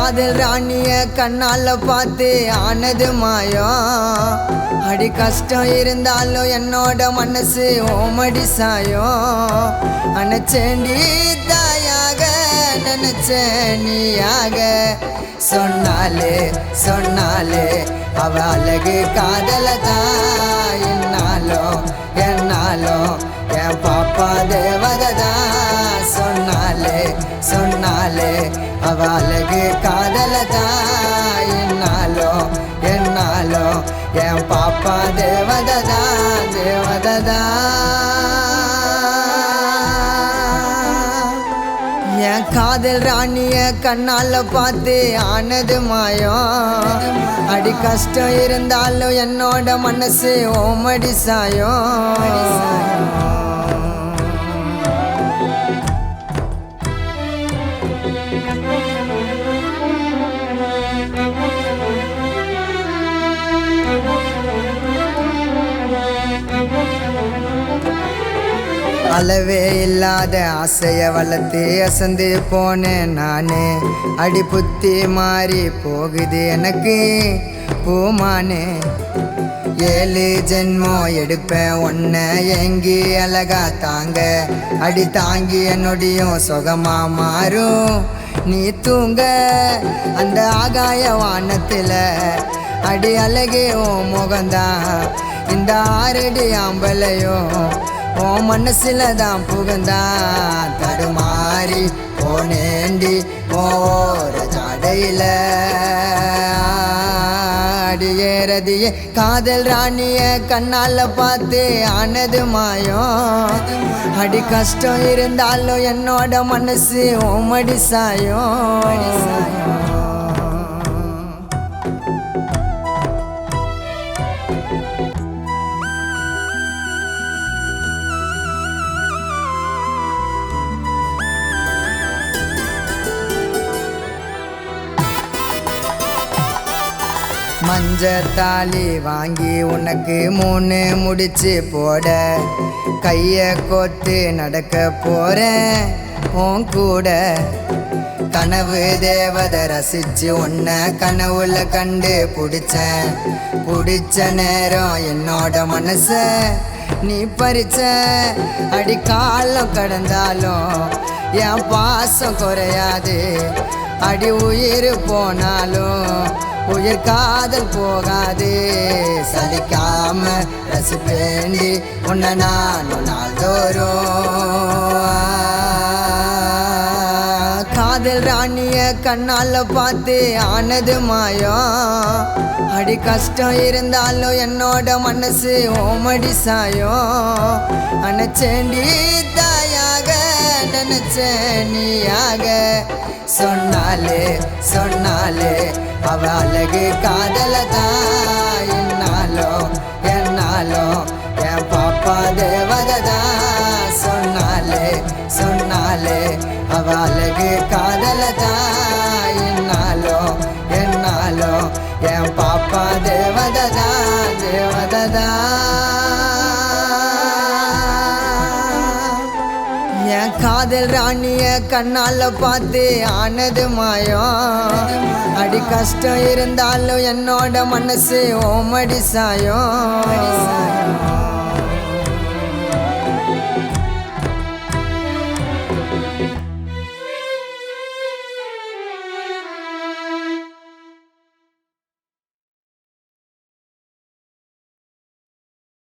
காதல் ராணிய கண்ணால பார்த்து ஆனது மாயம். அடி கஷ்டம் இருந்தாலும் என்னோட மனசு ஓமடி சாயம். அனச்சேண்டி தாயாக நினைச்சேன் நீயாக. சொன்னாலே சொன்னாலே அவ அழகு காதலதான். என்னாலும் என்னாலும் என் பாப்பா தேவததான். சொன்னாலே சொன்னாலே அவ அழகு காதலதான். என்னாலும் என்னாலும் என் பாப்பா தேவததான் தேவததான். என் காதல் ராணிய கண்ணால பார்த்து ஆனது மாயம். அடி கஷ்டம் இருந்தாலும் என்னோட மனசு ஓமடி சாயம். அளவே இல்லாத ஆசைய வளர்த்து அசந்து போனேன் நானே. அடி புத்தி மாறி போகுது எனக்கு பூமானே. 7 ஜென்மம் எடுப்பேன் ஒன்ன எங்கி அழகா தாங்க. அடி தாங்கி என்னுடையும் சுகமா மாறும் நீ தூங்க. அந்த ஆகாய வானத்தில் அடி அழகே ஓ முகந்தான். இந்த 6 அடி ஆம்பலையும் ஓ மனசுல தான் புகந்தான். தடுமாறி போனேண்டி ஓர ஜாடையில. அடியேறதியே காதல் ராணிய கண்ணால பார்த்து ஆனது மாயம். அடி கஷ்டம் இருந்தாலும் என்னோட மனசு ஓமடி சாயம். மஞ்சத்தாலி வாங்கி உனக்கு 3 முடிச்சு போட. கைய கோத்து நடக்க போறேன் உன் கூட. கனவு தேவதை ரசிச்சு உன்னை கனவுல கண்டு பிடிச்ச நேரம் என்னோட மனச நீ பறிச்ச. அடி காலம் கடந்தாலும் என் பாசம் குறையாது. அடி உயிர் போனாலும் உயிர் காதல் போகாது. சலிக்காம ரசிப்பேண்டி உன்னை நானும் நாள்தோறும். காதல் ராணிய கண்ணால பார்த்து ஆனது மாயம். அடி கஷ்டம் இருந்தாலும் என்னோட மனசு ஓமடி சாயம். அனச்சேண்டி தாயாக நினைச்சேன் நீயாக. சொன்னாலே சொன்னாலே அவ அழகு காதலதான். என்னாலும் என்னாலும் என் பாப்பா தேவததான். சொன்னாலே சொன்னாலே அவ அழகு காதலதான். என்னாலும் என்னாலும் என் பாப்பா தேவததான் தேவததான். என் காதல் ராணிய கண்ணால பார்த்து ஆனது மாயம். அடி கஷ்டம் இருந்தாலும் என்னோட மனசு ஓமடி சாயம்.